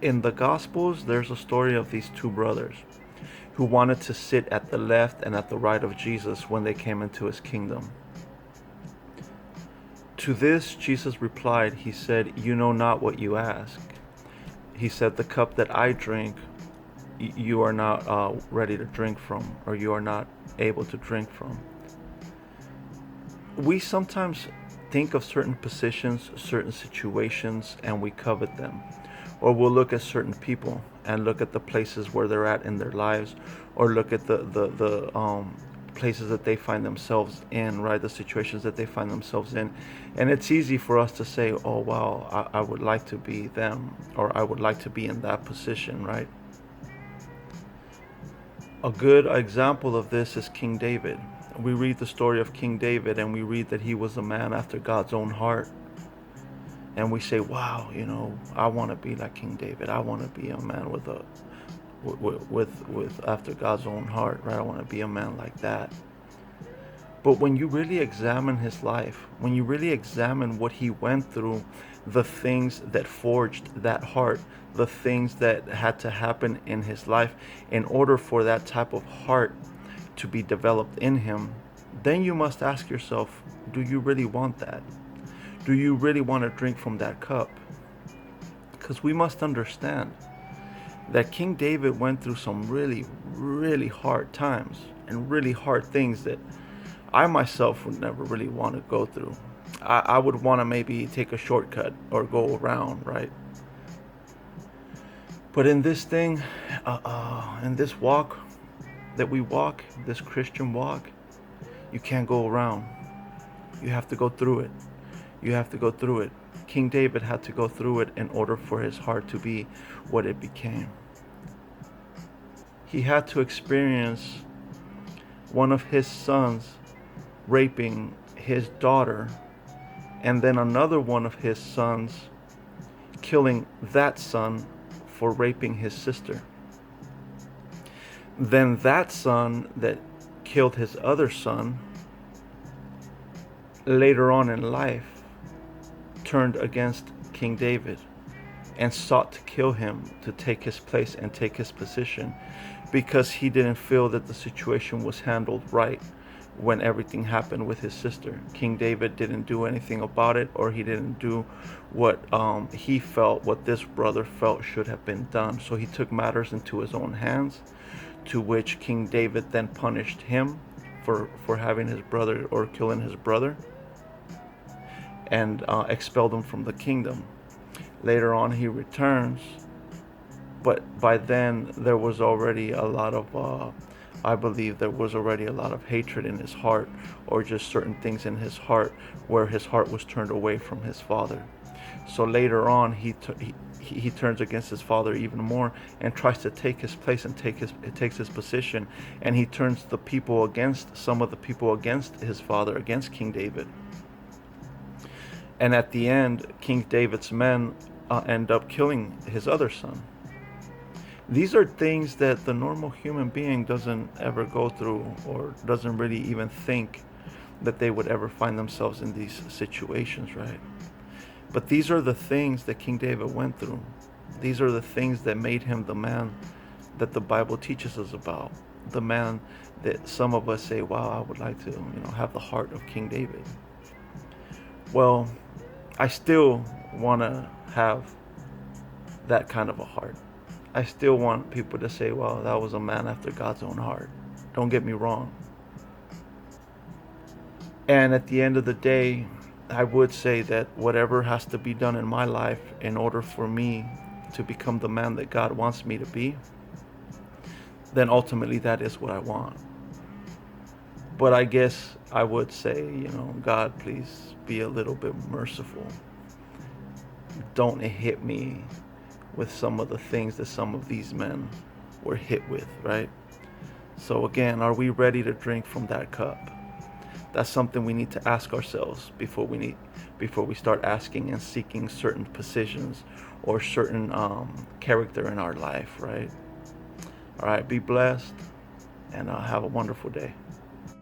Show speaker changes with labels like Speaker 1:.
Speaker 1: In the Gospels, there's a story of these two brothers who wanted to sit at the left and at the right of Jesus when they came into his kingdom. To this, Jesus replied, he said, "You know not what you ask." He said, "The cup that I drink, you are not ready to drink from, or you are not able to drink from." We sometimes think of certain positions, certain situations, and we covet them. Or we'll look at certain people and look at the places where they're at in their lives, or look at the places that they find themselves in, right? The situations that they find themselves in. And it's easy for us to say, oh, wow, I would like to be them, or I would like to be in that position, right? A good example of this is King David. We read the story of King David and we read that he was a man after God's own heart. And we say, wow, I want to be like King David. I want to be a man with after God's own heart, right? I want to be a man like that. But when you really examine his life, when you really examine what he went through, the things that forged that heart, the things that had to happen in his life in order for that type of heart to be developed in him, then you must ask yourself, do you really want that? Do you really want to drink from that cup? Because we must understand that King David went through some really, really hard times and really hard things that I myself would never really want to go through. I would want to maybe take a shortcut or go around, right? But in this thing, in this walk that we walk, this Christian walk, you can't go around. You have to go through it. You have to go through it. King David had to go through it in order for his heart to be what it became. He had to experience one of his sons raping his daughter, and then another one of his sons killing that son for raping his sister. Then that son that killed his other son later on in life turned against King David and sought to kill him, to take his place and take his position, because he didn't feel that the situation was handled right when everything happened with his sister. King David didn't do anything about it, or he didn't do what he felt, what this brother felt should have been done. So he took matters into his own hands, to which King David then punished him for having his brother or killing his brother, and expelled him from the kingdom. Later on he returns, but by then there was already a lot of I believe there was already a lot of hatred in his heart, or just certain things in his heart where his heart was turned away from his father. So later on he turns against his father even more and tries to take his place and takes his position, and he turns the people against some of the people against his father, against King David. And at the end, King David's men end up killing his other son. These are things that the normal human being doesn't ever go through, or doesn't really even think that they would ever find themselves in these situations, right? But these are the things that King David went through. These are the things that made him the man that the Bible teaches us about. The man that some of us say, wow, I would like to, have the heart of King David. Well, I still want to have that kind of a heart. I still want people to say, well, that was a man after God's own heart. Don't get me wrong. And at the end of the day, I would say that whatever has to be done in my life in order for me to become the man that God wants me to be, then ultimately that is what I want. But I guess I would say, God, please be a little bit merciful. Don't hit me with some of the things that some of these men were hit with, right? So again, are we ready to drink from that cup? That's something we need to ask ourselves before we start asking and seeking certain positions or certain character in our life, right? All right, be blessed, and have a wonderful day.